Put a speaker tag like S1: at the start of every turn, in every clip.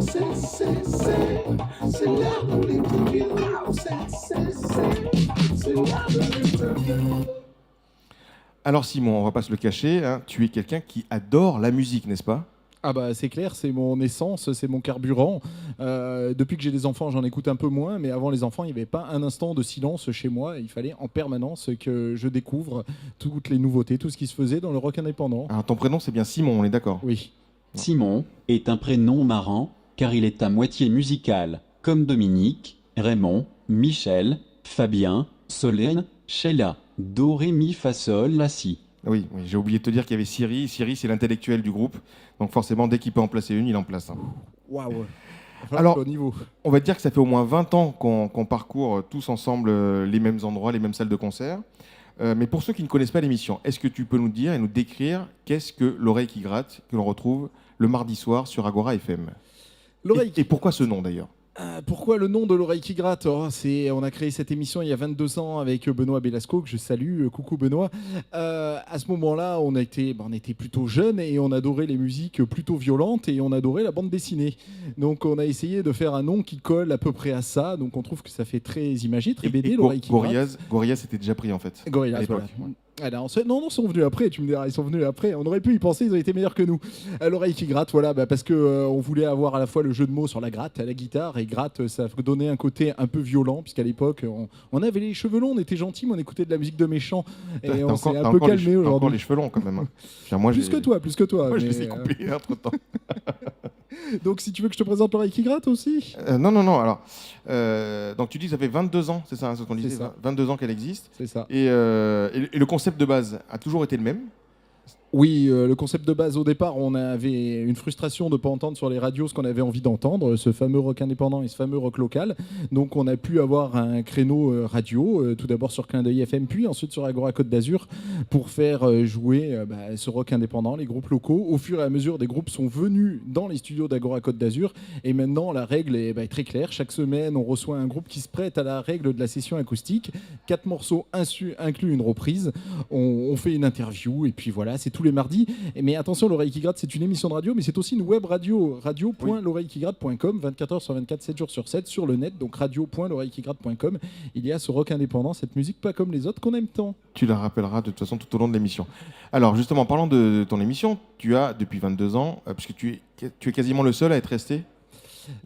S1: C'est l'heure de l'interview. C'est l'heure de l'interview.
S2: Alors Simon, on va pas se le cacher, hein, tu es quelqu'un qui adore la musique, n'est-ce pas ?
S3: Ah bah c'est clair, c'est mon essence, c'est mon carburant. Depuis que j'ai des enfants, j'en écoute un peu moins, mais avant les enfants, il n'y avait pas un instant de silence chez moi. Il fallait en permanence que je découvre toutes les nouveautés, tout ce qui se faisait dans le rock indépendant.
S2: Alors ton prénom c'est bien Simon, on est d'accord ?
S3: Oui.
S4: Simon est un prénom marrant car il est à moitié musical, comme Dominique, Raymond, Michel, Fabien, Solène, Sheila, Do, Ré, Mi, Fa, Sol, La, Si.
S2: Oui, j'ai oublié de te dire qu'il y avait Siri. Siri, c'est l'intellectuel du groupe. Donc forcément, dès qu'il peut en placer une, il en place un.
S3: Waouh.
S2: Alors,
S3: au niveau.
S2: On va dire que ça fait au moins 20 ans qu'on parcourt tous ensemble les mêmes endroits, les mêmes salles de concert. Mais pour ceux qui ne connaissent pas l'émission, est-ce que tu peux nous dire et nous décrire qu'est-ce que l'oreille qui gratte, que l'on retrouve le mardi soir sur Agora FM ? Et pourquoi ce nom d'ailleurs ?
S3: Pourquoi le nom de l'oreille qui gratte ? On a créé cette émission il y a 22 ans avec Benoît Belasco, que je salue. Coucou Benoît. À ce moment-là, on était plutôt jeunes et on adorait les musiques plutôt violentes et on adorait la bande dessinée. Donc on a essayé de faire un nom qui colle à peu près à ça. Donc on trouve que ça fait très imagé, très BD, l'oreille qui gratte.
S2: Gorillaz était déjà pris en fait.
S3: Gorillaz,
S2: à l'époque.
S3: voilà. Alors, non, ils sont venus après, tu me diras, ils sont venus après. On aurait pu y penser, ils ont été meilleurs que nous. L'oreille qui gratte, voilà, parce que on voulait avoir à la fois le jeu de mots sur la gratte, à la guitare, et gratte, ça donnait un côté un peu violent, puisqu'à l'époque, on avait les cheveux longs, on était gentils, mais on écoutait de la musique de méchants, et on s'est un peu calmé aujourd'hui.
S2: Encore les cheveux longs quand même. Hein. Enfin, moi,
S3: plus que toi.
S2: Moi,
S3: mais,
S2: je les ai coupés entre-temps.
S3: Donc, si tu veux que je te présente l'oreille qui gratte aussi
S2: Non. Alors, donc tu dis que ça fait 22 ans, c'est ça, hein, ce qu'on disait, 22 ans qu'elle existe.
S3: C'est ça.
S2: Et le concept de base a toujours été le même.
S3: Oui, le concept de base au départ, on avait une frustration de ne pas entendre sur les radios ce qu'on avait envie d'entendre, ce fameux rock indépendant et ce fameux rock local. Donc on a pu avoir un créneau radio, tout d'abord sur Clin d'œil FM, puis ensuite sur Agora Côte d'Azur, pour faire jouer ce rock indépendant, les groupes locaux. Au fur et à mesure, des groupes sont venus dans les studios d'Agora Côte d'Azur, et maintenant la règle est très claire. Chaque semaine, on reçoit un groupe qui se prête à la règle de la session acoustique. 4 morceaux inclus une reprise. On fait une interview, et puis voilà, c'est tous les mardis. Mais attention, l'oreille qui gratte, c'est une émission de radio, mais c'est aussi une web radio, radio.l'oreillequigratte.com, 24h sur 24, 7 jours sur 7, sur le net, donc radio.l'oreillequigratte.com. Il y a ce rock indépendant, cette musique pas comme les autres qu'on aime tant.
S2: Tu la rappelleras de toute façon tout au long de l'émission. Alors justement, en parlant de ton émission, tu as depuis 22 ans, puisque tu es quasiment le seul à être resté.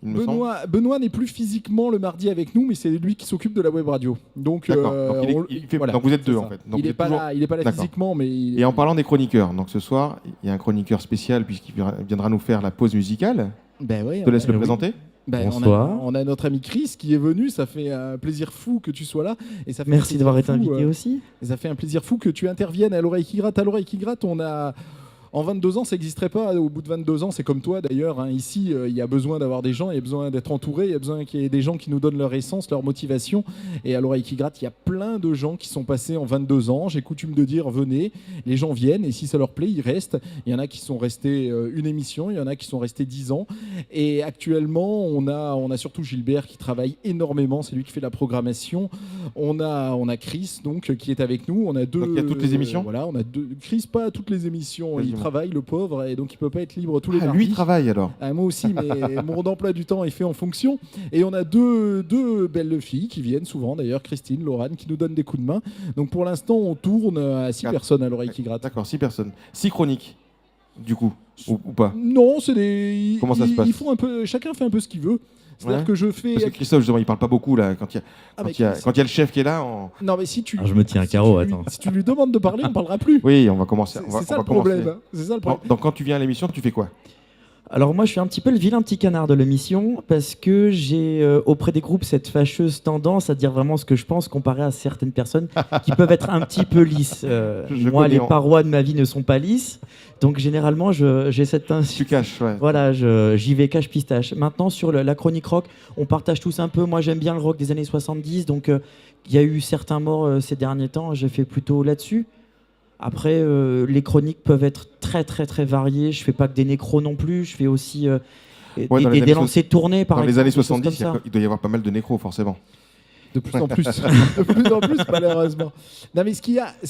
S3: Benoît n'est plus physiquement le mardi avec nous, mais c'est lui qui s'occupe de la web radio. Donc,
S2: donc vous êtes deux
S3: ça.
S2: en fait. Donc
S3: il n'est pas là physiquement, mais.
S2: Et en parlant des chroniqueurs, donc ce soir, il y a un chroniqueur spécial puisqu'il viendra nous faire la pause musicale.
S3: Oui,
S2: je te laisse le présenter.
S3: Bonsoir. On a notre ami Chris qui est venu, ça fait un plaisir fou que tu sois là. Et ça fait
S5: merci d'avoir été invité aussi.
S3: Et ça fait un plaisir fou que tu interviennes à l'oreille qui gratte. À l'oreille qui gratte, on a. En 22 ans, ça n'existerait pas. Au bout de 22 ans, c'est comme toi d'ailleurs. Hein. Ici, il y a besoin d'avoir des gens, il y a besoin d'être entouré, il y a besoin qu'il y ait des gens qui nous donnent leur essence, leur motivation. Et à l'oreille qui gratte, il y a plein de gens qui sont passés en 22 ans. J'ai coutume de dire, venez, les gens viennent et si ça leur plaît, ils restent. Il y en a qui sont restés une émission, il y en a qui sont restés 10 ans. Et actuellement, on a surtout Gilbert qui travaille énormément, c'est lui qui fait la programmation. On a Chris donc, qui est avec nous. On a deux.
S2: Donc il y a toutes les émissions.
S3: Voilà, on a deux. Chris, pas à toutes les émissions. Il travaille, le pauvre, et donc il peut pas être libre tous les mardis.
S2: Lui, il travaille alors.
S3: Moi aussi, mais mon emploi du temps est fait en fonction. Et on a deux belles filles qui viennent souvent, d'ailleurs, Christine, Laurane, qui nous donnent des coups de main. Donc pour l'instant, on tourne à 6 personnes à l'oreille qui gratte.
S2: D'accord, 6 personnes. 6 chroniques, du coup, ou pas?
S3: Non, c'est des.
S2: Comment ça se passe?
S3: Ils font un peu, chacun fait un peu ce qu'il veut. C'est-à-dire que je fais.
S2: Parce que Christophe, justement, il parle pas beaucoup là. Quand il y a le chef qui est là.
S3: Non, mais si tu.
S5: Alors, je me tiens un carreau, attends.
S3: Si tu lui demandes de parler, on parlera plus.
S2: Oui, on va commencer.
S3: C'est ça le problème. C'est ça le problème.
S2: Donc, quand tu viens à l'émission, tu fais quoi?
S5: Alors moi je suis un petit peu le vilain petit canard de l'émission parce que j'ai auprès des groupes cette fâcheuse tendance à dire vraiment ce que je pense comparé à certaines personnes qui peuvent être un petit peu lisses. Moi les parois de ma vie ne sont pas lisses, donc généralement j'ai cette
S2: Tu caches, ouais.
S5: Voilà, j'y vais cache pistache. Maintenant sur la chronique rock, on partage tous un peu. Moi j'aime bien le rock des années 70, donc il y a eu certains morts ces derniers temps, j'ai fait plutôt là-dessus. Après, les chroniques peuvent être très très très variées. Je fais pas que des nécros non plus. Je fais aussi des lancers tournés par exemple.
S2: Dans les années 70, il doit y avoir pas mal de nécros forcément.
S3: De plus en plus. De plus en plus, malheureusement. Non, mais ce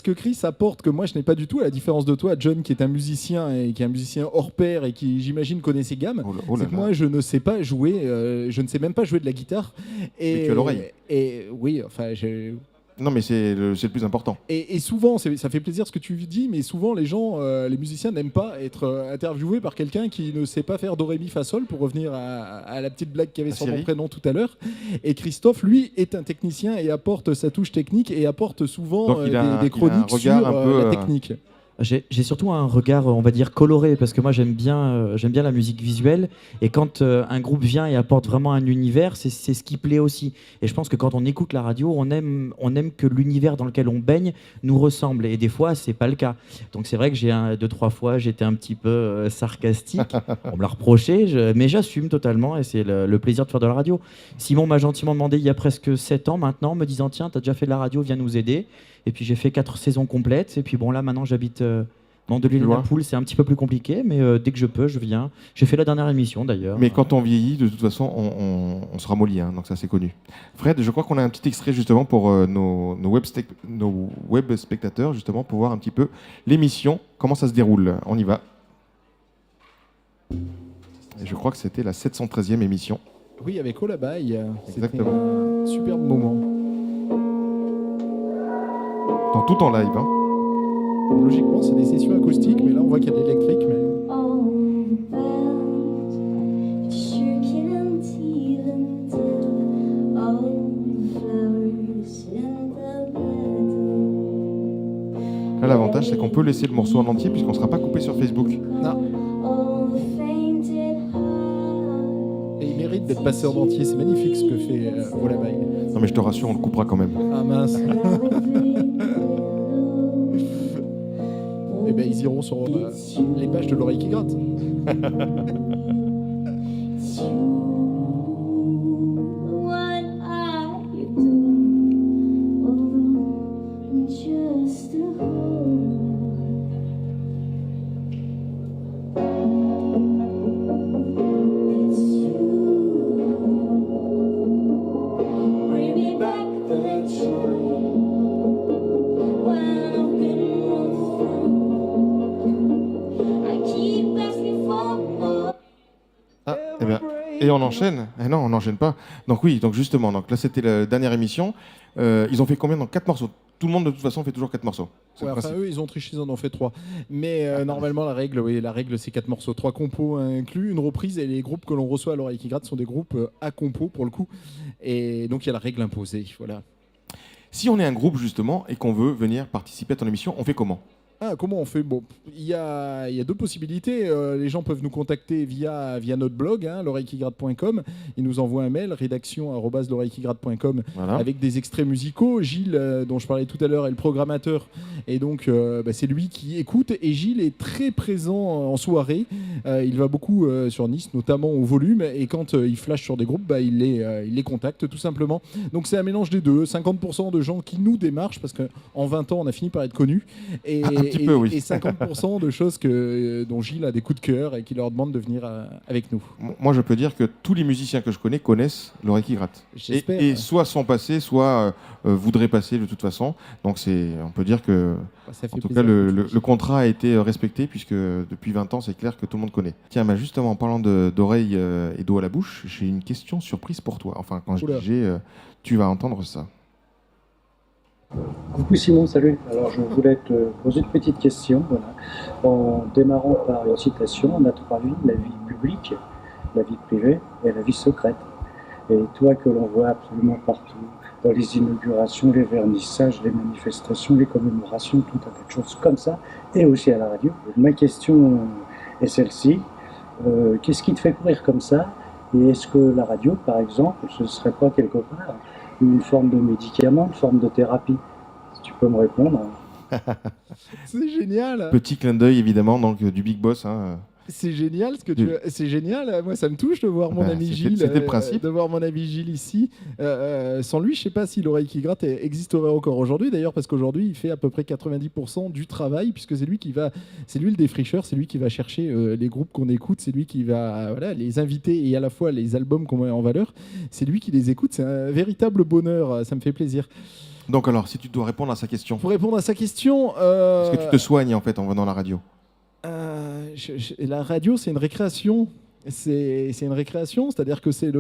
S3: que Chris apporte, que moi je n'ai pas du tout, à la différence de toi, John, qui est un musicien et qui est un musicien hors pair et qui, j'imagine, connaît ses gammes, c'est que moi je ne sais pas jouer, je ne sais même pas jouer de la guitare.
S2: Mais tu as l'oreille.
S3: Et oui, enfin,
S2: Non, mais c'est le plus important.
S3: Et souvent, ça fait plaisir ce que tu dis, mais souvent les gens, les musiciens n'aiment pas être interviewés par quelqu'un qui ne sait pas faire do ré mi fa sol, pour revenir à la petite blague qu'il y avait sur mon prénom tout à l'heure. Et Christophe, lui, est un technicien et apporte sa touche technique et apporte souvent des chroniques sur la technique.
S5: J'ai surtout un regard, on va dire, coloré, parce que moi j'aime bien la musique visuelle, et quand un groupe vient et apporte vraiment un univers, c'est ce qui plaît aussi. Et je pense que quand on écoute la radio, on aime que l'univers dans lequel on baigne nous ressemble, et des fois c'est pas le cas. Donc c'est vrai que j'ai 2-3 fois j'étais un petit peu sarcastique, on me l'a reproché, mais j'assume totalement, et c'est le plaisir de faire de la radio. Simon m'a gentiment demandé il y a presque 7 ans maintenant, me disant tiens, t'as déjà fait de la radio, viens nous aider. Et puis j'ai fait 4 saisons complètes. Et puis bon, là maintenant j'habite Mandelieu-la-Napoule, c'est un petit peu plus compliqué, mais dès que je peux, je viens. J'ai fait la dernière émission d'ailleurs.
S2: Mais quand on vieillit, de toute façon, on se ramollit, hein, donc ça c'est connu. Fred, je crois qu'on a un petit extrait justement pour nos web spectateurs, justement, pour voir un petit peu l'émission, comment ça se déroule. On y va. Et je crois que c'était la 713e émission.
S3: Oui, avec Olabaï. C'était
S2: Exactement.
S3: un superbe moment.
S2: Dans tout en live. Hein.
S3: Logiquement, c'est des sessions acoustiques, mais là, on voit qu'il y a de l'électrique. Mais...
S2: Là, l'avantage, c'est qu'on peut laisser le morceau en entier, puisqu'on ne sera pas coupé sur Facebook.
S3: Non. Et il mérite d'être passé en entier. C'est magnifique ce que fait Olabaï.
S2: Non, mais je te rassure, on le coupera quand même.
S3: Ah mince. Eh ben, ils iront sur les pages de l'oreille qui gratte.
S2: Et on enchaîne. Eh non, on n'enchaîne pas. Donc oui, donc justement, donc là c'était la dernière émission. Ils ont fait combien? Dans 4 morceaux. Tout le monde de toute façon fait toujours 4 morceaux.
S3: Ouais, enfin, eux ils ont triché, ils en ont fait 3. Mais normalement la règle c'est 4 morceaux, 3 compos inclus, une reprise, et les groupes que l'on reçoit à l'oreille qui gratte sont des groupes à compos pour le coup. Et donc il y a la règle imposée. Voilà.
S2: Si on est un groupe justement et qu'on veut venir participer à ton émission, on fait comment?
S3: Ah, comment on fait? Bon, il y a 2 possibilités. Les gens peuvent nous contacter via notre blog, l'oreillequigratte.com. Ils nous envoient un mail, rédaction@l'oreillequigratte.com, voilà, avec des extraits musicaux. Gilles, dont je parlais tout à l'heure, est le programmateur. Et donc, c'est lui qui écoute. Et Gilles est très présent en soirée. Il va beaucoup sur Nice, notamment au volume. Et quand il flash sur des groupes, il les contacte tout simplement. Donc, c'est un mélange des deux. 50% de gens qui nous démarchent, parce qu'en 20 ans, on a fini par être connus. Et 50% de choses dont Gilles a des coups de cœur et qui leur demande de venir avec nous.
S2: Moi, je peux dire que tous les musiciens que je connais connaissent l'oreille qui gratte. Et soit sont passés, soit voudraient passer de toute façon. Donc, on peut dire que, en tout cas, le contrat a été respecté, puisque depuis 20 ans, c'est clair que tout le monde connaît. Tiens, justement, en parlant d'oreille et d'eau à la bouche, j'ai une question surprise pour toi. Enfin, quand je dis tu vas entendre ça.
S6: Coucou Simon, salut. Alors je voulais te poser une petite question. Voilà. En démarrant par une citation, on a 3 vies, la vie publique, la vie privée et la vie secrète. Et toi que l'on voit absolument partout, dans les inaugurations, les vernissages, les manifestations, les commémorations, tout un tas de choses comme ça, et aussi à la radio. Ma question est celle-ci. Qu'est-ce qui te fait courir comme ça? Et est-ce que la radio, par exemple, ce ne serait pas quelque part une forme de médicament, une forme de thérapie? Si tu peux me répondre.
S3: C'est génial.
S2: Petit clin d'œil évidemment donc du Big Boss.
S3: C'est génial ce que tu. C'est génial. Moi, ça me touche de voir mon
S2: Bah,
S3: ami
S2: c'était-
S3: Gilles.
S2: c'était le principe.
S3: De voir mon ami Gilles ici. Sans lui, je sais pas si l'oreille qui gratte existerait encore aujourd'hui. D'ailleurs, parce qu'aujourd'hui, il fait à peu près 90% du travail, puisque c'est lui le défricheur, c'est lui qui va chercher les groupes qu'on écoute, c'est lui qui va les inviter et à la fois les albums qu'on met en valeur. C'est lui qui les écoute. C'est un véritable bonheur. Ça me fait plaisir.
S2: Donc alors, si tu dois répondre à sa question,
S3: Pour répondre à sa question,
S2: est-ce que tu te soignes en fait en venant à la radio?
S3: La radio, c'est une récréation. C'est une récréation, c'est-à-dire que c'est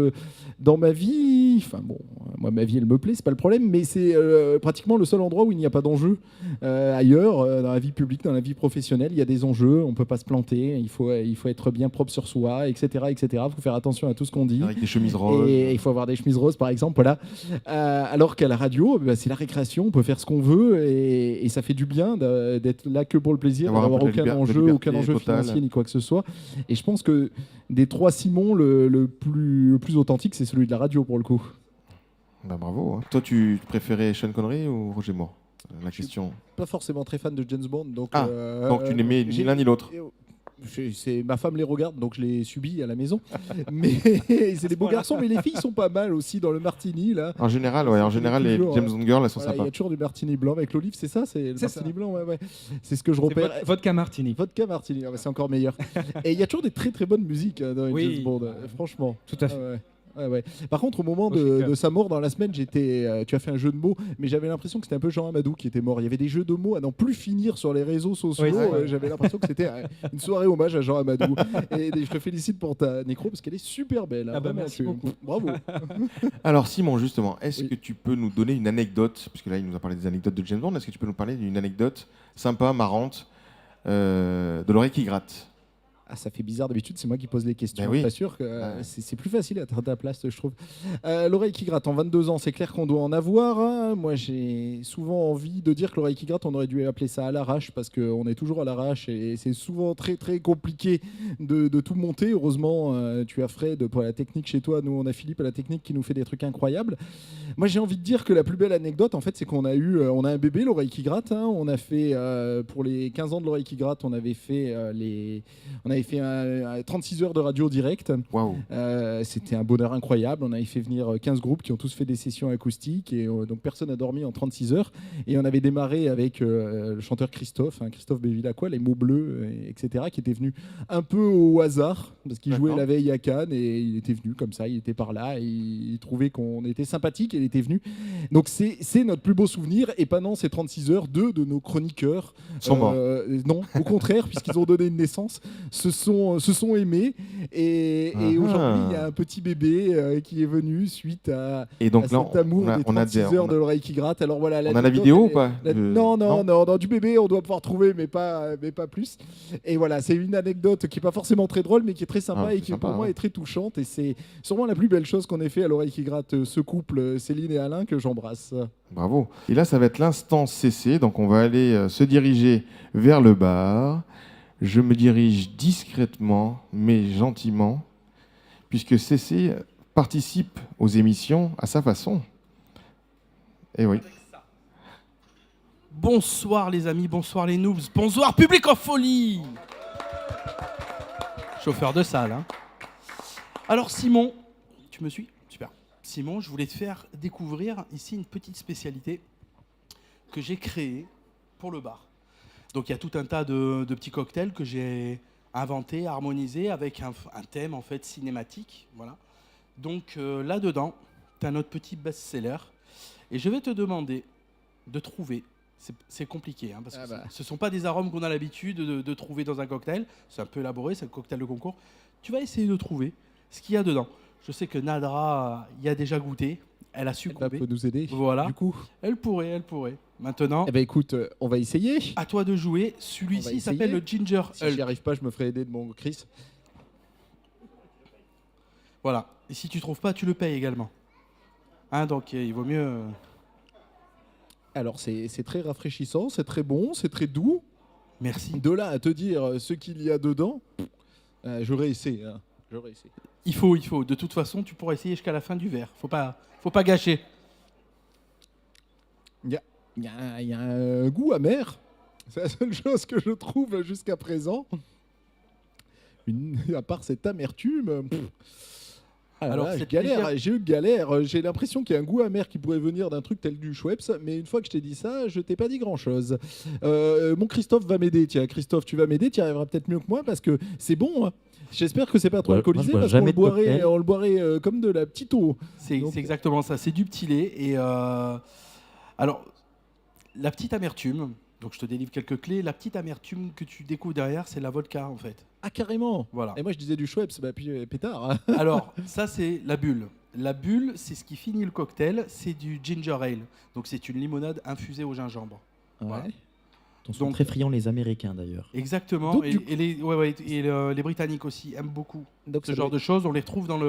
S3: dans ma vie, enfin bon, moi ma vie elle me plaît, c'est pas le problème, mais c'est pratiquement le seul endroit où il n'y a pas d'enjeux. Ailleurs, dans la vie publique, dans la vie professionnelle, il y a des enjeux, on peut pas se planter, il faut être bien propre sur soi, etc., etc. Il faut faire attention à tout ce qu'on dit.
S2: Avec des chemises roses.
S3: Et il faut avoir des chemises roses, par exemple, voilà. Alors qu'à la radio, c'est la récréation, on peut faire ce qu'on veut et ça fait du bien d'être là que pour le plaisir,
S2: D'avoir un
S3: d'avoir
S2: peu de
S3: aucun
S2: liberté
S3: aucun enjeu
S2: totale.
S3: financier ni quoi que ce soit. Et je pense que des trois Simon, le plus authentique, c'est celui de la radio pour le coup.
S2: Bah, bravo. Hein. Toi, tu préférais Sean Connery ou Roger Moore? La question.
S3: Pas forcément très fan de James Bond, donc.
S2: Donc tu n'aimais ni l'un ni l'autre.
S3: Ma femme les regarde, donc je les subis à la maison. Mais c'est des beaux garçons, mais les filles sont pas mal aussi dans le martini là.
S2: En général, ouais. En général, les
S3: Toujours,
S2: James Bond girls, elles sont
S3: Voilà, il y
S2: sympas.
S3: a toujours du martini blanc avec l'olive, c'est ça, c'est le
S7: C'est
S3: martini
S7: ça.
S3: blanc, ouais. C'est ce que je
S7: C'est
S3: repère.
S7: vodka martini.
S3: Vodka martini, ah bah, c'est encore meilleur. Et il y a toujours des très très bonnes musiques dans les
S7: Oui.
S3: James Bond, franchement.
S7: Tout à fait.
S3: Ouais. Ouais. Par contre, au moment
S7: Moi, je suis
S3: de
S7: clair.
S3: sa mort dans la semaine, tu as fait un jeu de mots, mais j'avais l'impression que c'était un peu Jean Amadou qui était mort. Il y avait des jeux de mots à n'en plus finir sur les réseaux sociaux.
S7: Oui, c'est vrai.
S3: J'avais l'impression que c'était une soirée hommage à Jean Amadou. Et je te félicite pour ta nécro parce qu'elle est super belle. hein.
S7: Ah bah,
S3: Vraiment,
S7: merci beaucoup.
S3: Bravo.
S2: Alors Simon, justement, est-ce
S3: Oui.
S2: que tu peux nous donner une anecdote, parce que là il nous a parlé des anecdotes de James Bond, est-ce que tu peux nous parler d'une anecdote sympa, marrante, de l'oreille qui gratte?
S3: Ah, ça fait bizarre d'habitude, c'est moi qui pose les questions.
S2: Ben oui.
S3: Pas sûr que
S2: Ouais.
S3: c'est plus facile à ta place, je trouve. L'oreille qui gratte, en 22 ans, c'est clair qu'on doit en avoir. hein. Moi, j'ai souvent envie de dire que l'oreille qui gratte, on aurait dû appeler ça à l'arrache parce qu'on est toujours à l'arrache et c'est souvent très très compliqué de tout monter. Heureusement, tu as Fred pour la technique chez toi. Nous, on a Philippe à la technique qui nous fait des trucs incroyables. Moi, j'ai envie de dire que la plus belle anecdote, en fait, c'est qu'on a on a un bébé, l'oreille qui gratte. hein. On a fait pour les 15 ans de l'oreille qui gratte, on avait fait 36 heures de radio direct.
S2: Waouh.
S3: C'était un bonheur incroyable. On avait fait venir 15 groupes qui ont tous fait des sessions acoustiques et donc personne n'a dormi en 36 heures. Et on avait démarré avec le chanteur Christophe Bévilacqua, les mots bleus, etc., qui était venu un peu au hasard parce qu'il jouait
S2: D'accord.
S3: la veille à Cannes et il était venu comme ça. Il était par là et il trouvait qu'on était sympathique et il était venu. Donc c'est notre plus beau souvenir. Et pendant ces 36 heures, deux de nos chroniqueurs
S2: Sont morts.
S3: non, au contraire, puisqu'ils ont donné une naissance, se sont aimés. Et
S2: Ah.
S3: aujourd'hui, il y a un petit bébé qui est venu suite à
S2: Et donc là,
S3: cet amour des
S2: on a
S3: 36 heures de l'oreille qui gratte. Alors voilà,
S2: on a la
S3: l'anecdote,
S2: vidéo
S3: elle
S2: ou pas
S3: est-
S2: de-
S3: non, du bébé, on doit pouvoir trouver, mais pas plus. Et voilà, c'est une anecdote qui est pas forcément très drôle, mais qui est très sympa
S2: Ah,
S3: et
S2: c'est
S3: qui
S2: sympa,
S3: pour moi
S2: ouais.
S3: est très touchante. Et c'est sûrement la plus belle chose qu'on ait fait à l'oreille qui gratte, ce couple Céline et Alain que j'embrasse.
S2: Bravo. Et là, ça va être l'instant CC. Donc, on va aller se diriger vers le bar. Je me dirige discrètement, mais gentiment, puisque CC participe aux émissions à sa façon. Et oui.
S8: Bonsoir les amis, bonsoir les noobs, bonsoir public en folie. Chauffeur de salle. Hein. Alors Simon, tu me suis? Super. Simon, je voulais te faire découvrir ici une petite spécialité que j'ai créée pour le bar. Donc il y a tout un tas de petits cocktails que j'ai inventés, harmonisés avec un thème en fait cinématique. Voilà. Donc là-dedans, tu as notre petit best-seller. Et je vais te demander de trouver. C'est compliqué, hein, parce que ce ne sont pas des arômes qu'on a l'habitude de trouver dans un cocktail. C'est un peu élaboré, c'est un cocktail de concours. Tu vas essayer de trouver ce qu'il y a dedans. Je sais que Nadra y a déjà goûté. Elle a
S3: Elle
S8: succombé.
S3: peut nous aider.
S8: Voilà.
S3: Du coup,
S8: Elle pourrait. Maintenant,
S3: eh ben écoute, on va essayer.
S8: à toi de jouer.
S3: On va
S8: Celui-ci
S3: essayer.
S8: s'appelle le Ginger
S3: Si j'y
S8: Hulk.
S3: arrive pas, je me ferai aider de mon Chris.
S8: Voilà. Et si tu trouves pas, tu le payes également. Hein, donc il vaut mieux.
S3: Alors c'est très rafraîchissant, c'est très bon, c'est très doux.
S8: Merci.
S3: De là à te dire ce qu'il y a dedans, j'aurais essayé. hein. J'aurais essayé.
S8: Il faut. De toute façon, tu pourras essayer jusqu'à la fin du verre. Faut pas gâcher.
S3: Il y a un goût amer. C'est la seule chose que je trouve jusqu'à présent. À part cette amertume. Ah là
S8: Alors,
S3: là, je
S8: cette
S3: galère,
S8: légère-
S3: j'ai eu galère. J'ai l'impression qu'il y a un goût amer qui pourrait venir d'un truc tel du Schweppes, mais une fois que je t'ai dit ça, je t'ai pas dit grand-chose. Mon Christophe va m'aider. Tiens, Christophe, tu vas m'aider, tu y arriveras peut-être mieux que moi parce que c'est bon. Hein. J'espère que c'est pas trop
S5: Ouais,
S3: alcoolisé
S5: moi, je bois
S3: parce qu'on
S5: jamais
S3: le
S5: de
S3: boirait,
S5: cocktail.
S3: on le boirait comme de la petite eau.
S8: C'est
S3: Donc-
S8: c'est exactement ça, c'est du petit lait. Et alors, la petite amertume, donc je te délivre quelques clés, la petite amertume que tu découvres derrière, c'est la vodka en fait.
S3: Ah carrément.
S8: Voilà.
S3: Et moi je disais du Schweppes, bah puis pétard. Hein.
S8: Alors, ça c'est la bulle. La bulle, c'est ce qui finit le cocktail, c'est du ginger ale. Donc c'est une limonade infusée au gingembre. Voilà.
S3: Ouais.
S5: Ils sont
S8: Donc-
S5: très friands les Américains d'ailleurs.
S8: Exactement.
S3: Donc,
S8: Et,
S3: du-
S8: les Britanniques aussi aiment beaucoup
S3: Donc
S8: ce
S3: ça
S8: genre
S3: doit
S8: de choses. On les retrouve dans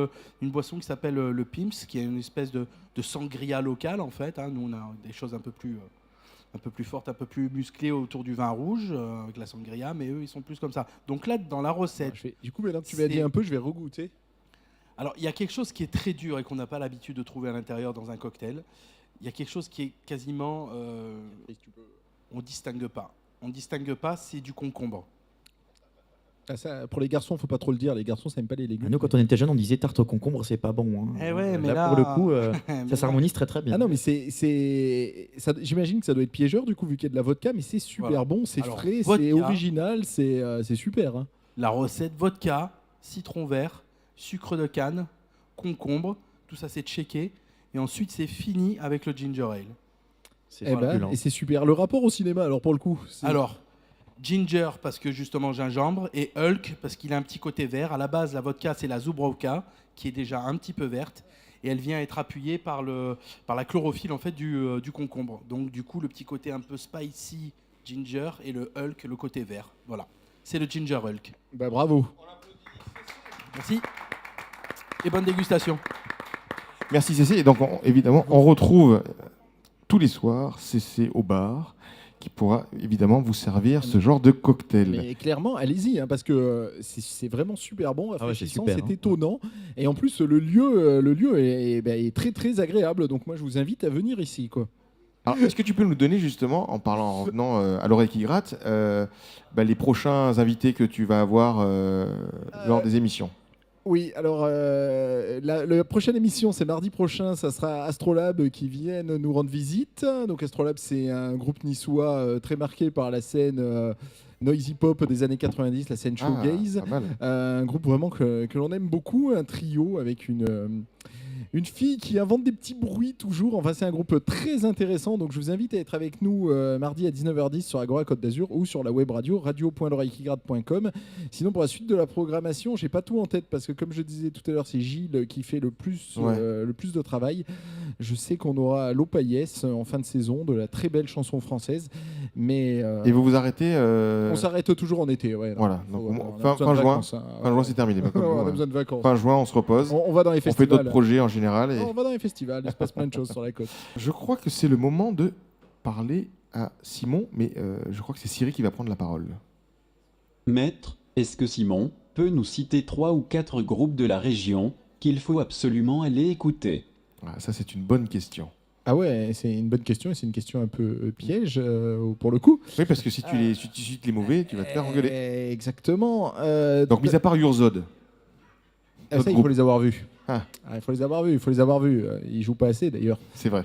S8: une boisson qui s'appelle le Pim's, qui est une espèce de sangria local en fait. Hein. Nous, on a des choses un peu plus fortes, un peu plus musclées autour du vin rouge avec la sangria, mais eux, ils sont plus comme ça. Donc là, dans la
S3: être-
S8: recette,
S3: Du coup, maintenant que tu m'as dit
S8: C'est-
S3: un peu, je vais regoûter.
S8: alors il y a quelque chose qui est très dur et qu'on n'a pas l'habitude de trouver à l'intérieur dans un cocktail. Il y a quelque chose qui est quasiment, on distingue pas. On distingue pas, c'est du concombre.
S3: Ah, ça, pour les garçons, faut pas trop le dire. Les garçons, ça aime pas les légumes.
S5: Nous, quand on était jeunes, on disait tarte au concombre, c'est pas bon. Hein.
S8: Eh ouais, mais
S5: pour le coup,
S8: Mais
S5: ça s'harmonise très très bien.
S3: Ah non, mais j'imagine que ça doit être piégeur du coup, vu qu'il y a de la vodka, mais c'est super
S8: Voilà.
S3: bon, c'est
S8: Alors,
S3: frais,
S8: vodka.
S3: c'est original, c'est super. Hein.
S8: La recette vodka, citron vert, sucre de canne, concombre, tout ça c'est checké. Et ensuite c'est fini avec le ginger ale.
S5: C'est
S3: Eh ben,
S5: succulent.
S3: et c'est super. Le rapport au cinéma, alors pour le coup.
S8: Alors, ginger parce que justement gingembre et Hulk parce qu'il a un petit côté vert. À la base, la vodka c'est la Zubrovka qui est déjà un petit peu verte et elle vient être appuyée par la chlorophylle en fait du concombre. Donc du coup le petit côté un peu spicy ginger et le Hulk le côté vert. Voilà, c'est le ginger Hulk.
S3: Bah bravo.
S8: Merci et bonne dégustation.
S2: Merci Cécile. Et donc, évidemment, on retrouve tous les soirs Cécile au bar qui pourra évidemment vous servir ce genre de cocktail.
S3: Mais clairement, allez-y, hein, parce que c'est vraiment super bon,
S5: ouais, c'est
S3: rafraîchissant,
S5: super,
S3: c'est
S5: hein.
S3: étonnant. Et en plus, le lieu est très très agréable. Donc moi, je vous invite à venir ici, quoi.
S2: Alors, est-ce que tu peux nous donner justement, en revenant à l'oreille qui gratte, les prochains invités que tu vas avoir lors des émissions?
S3: Oui, alors la prochaine émission, c'est mardi prochain, ça sera Astrolabe qui viennent nous rendre visite. Donc Astrolabe, c'est un groupe niçois très marqué par la scène noisy pop des années 90, la scène showgaze.
S2: Pas mal.
S3: Un groupe vraiment que l'on aime beaucoup, un trio avec une fille qui invente des petits bruits toujours. Enfin, c'est un groupe très intéressant. Donc, je vous invite à être avec nous mardi à 19h10 sur Agora Côte d'Azur ou sur la web radio radio.l'oreillequigratte.com. Sinon, pour la suite de la programmation, j'ai pas tout en tête parce que, comme je disais tout à l'heure, c'est Gilles qui fait le plus de travail. Je sais qu'on aura l'Opaillès en fin de saison, de la très belle chanson française. Mais
S2: Et vous vous arrêtez
S3: on s'arrête toujours en été. Ouais, non.
S2: Voilà, donc
S3: On a
S2: fin
S3: besoin de
S2: juin,
S3: vacances, hein.
S2: fin juin c'est terminé. Pas comme
S3: On
S2: nous,
S3: a
S2: hein.
S3: besoin de vacances.
S2: Fin juin, on se repose.
S3: On va dans les
S2: On fait
S3: festivals.
S2: d'autres projets en général. Et
S3: On va dans les festivals, il se passe plein de choses sur la côte.
S2: je crois que c'est le moment de parler à Simon, mais je crois que c'est Cyril qui va prendre la parole.
S4: Maître, est-ce que Simon peut nous citer 3 ou 4 groupes de la région qu'il faut absolument aller écouter?
S2: Ah, ça, c'est une bonne question.
S3: Ah ouais, c'est une bonne question et c'est une question un peu piège pour le coup.
S2: Oui, parce que si tu cites les mauvais, tu vas te faire engueuler.
S3: Exactement.
S2: Donc, mis à part Urzod.
S3: ça,
S2: d'autres
S3: il faut
S2: groupes.
S3: les avoir vus.
S2: Ah.
S3: Il faut les avoir vus, il faut les avoir vus. Ils jouent pas assez d'ailleurs.
S2: C'est vrai.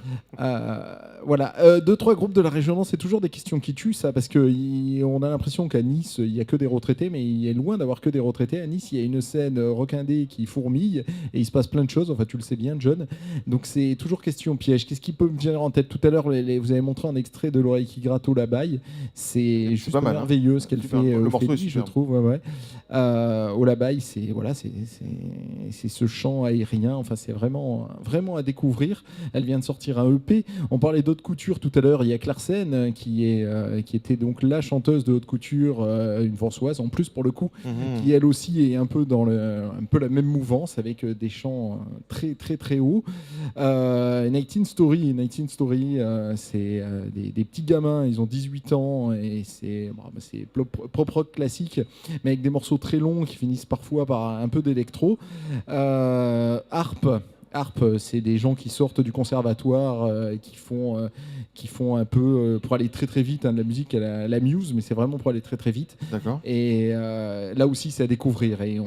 S3: Voilà, 2-3 groupes de la région, non, c'est toujours des questions qui tuent ça, parce qu'on a l'impression qu'à Nice, il n'y a que des retraités, mais il est loin d'avoir que des retraités. À Nice, il y a une scène rockindé qui fourmille, et il se passe plein de choses, enfin tu le sais bien, John. Donc c'est toujours question piège. Qu'est-ce qui peut me venir en tête? Tout à l'heure, vous avez montré un extrait de l'oreille qui gratte au Labaille. C'est juste
S2: pas mal, hein.
S3: merveilleux ce qu'elle
S2: Super.
S3: fait,
S2: Le morceau est
S3: Ophélie, je
S2: superbe.
S3: trouve. Ouais. Au Labaille, c'est ce chant aérien, enfin c'est vraiment à découvrir. Elle vient de sortir un EP. On parlait d'Haute Couture tout à l'heure. Il y a Clarsen qui était donc la chanteuse de Haute Couture, une Françoise en plus pour le coup, qui elle aussi est un peu dans un peu la même mouvance avec des chants très très très hauts. 19 Story, c'est des petits gamins. Ils ont 18 ans et c'est pop rock classique, mais avec des morceaux très longs qui finissent parfois par un peu d'électro. Harp. Harp, c'est des gens qui sortent du conservatoire, qui font un peu, pour aller très très vite, hein, de la musique à la Muse, mais c'est vraiment pour aller très très vite.
S2: D'accord.
S3: Et là aussi, c'est à découvrir. Et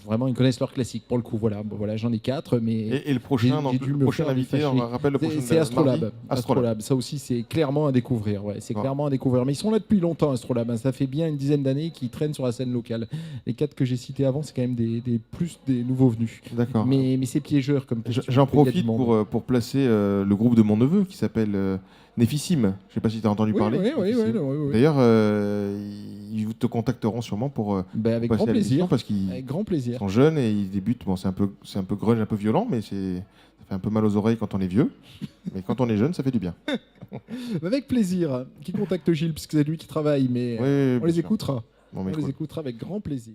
S3: vraiment, ils connaissent leurs classiques pour le coup. Voilà, bon, voilà, j'en ai 4, mais
S2: Et le prochain, donc,
S3: j'ai dû
S2: le
S3: me
S2: prochain
S3: faire
S2: invité, on
S3: fâcher.
S2: rappelle le prochain.
S3: C'est Astrolab.
S2: mardi
S3: Astrolab. Ça aussi, c'est clairement à découvrir. Ouais, c'est
S2: Ah.
S3: clairement à découvrir. Mais ils sont là depuis longtemps, Astrolab. Hein. Ça fait bien une dizaine d'années qu'ils traînent sur la scène locale. Les 4 que j'ai cités avant, c'est quand même plus des nouveaux venus.
S2: D'accord.
S3: Mais c'est piégeur comme question.
S2: J'en
S3: parce qu'il y a du
S2: profite
S3: monde.
S2: pour placer le groupe de mon neveu qui s'appelle Néphissim. Je ne sais pas si tu as entendu
S3: Oui,
S2: parler.
S3: oui.
S2: Néphissim. D'ailleurs, ils te contacteront sûrement pour
S3: Ben, avec
S2: passer
S3: grand
S2: à l'émission
S3: plaisir.
S2: parce qu'ils
S3: Avec grand plaisir.
S2: sont jeunes et ils débutent. Bon, c'est un peu grunge, un peu violent, mais ça fait un peu mal aux oreilles quand on est vieux. Mais quand on est jeune, ça fait du bien.
S3: Avec plaisir. Qui contacte Gilles, puisque c'est lui qui travaille, mais
S2: Oui,
S3: on
S2: bien
S3: les
S2: sûr.
S3: écoutera.
S2: Bon,
S3: On
S2: mais
S3: les
S2: écoute.
S3: écoutera avec grand plaisir.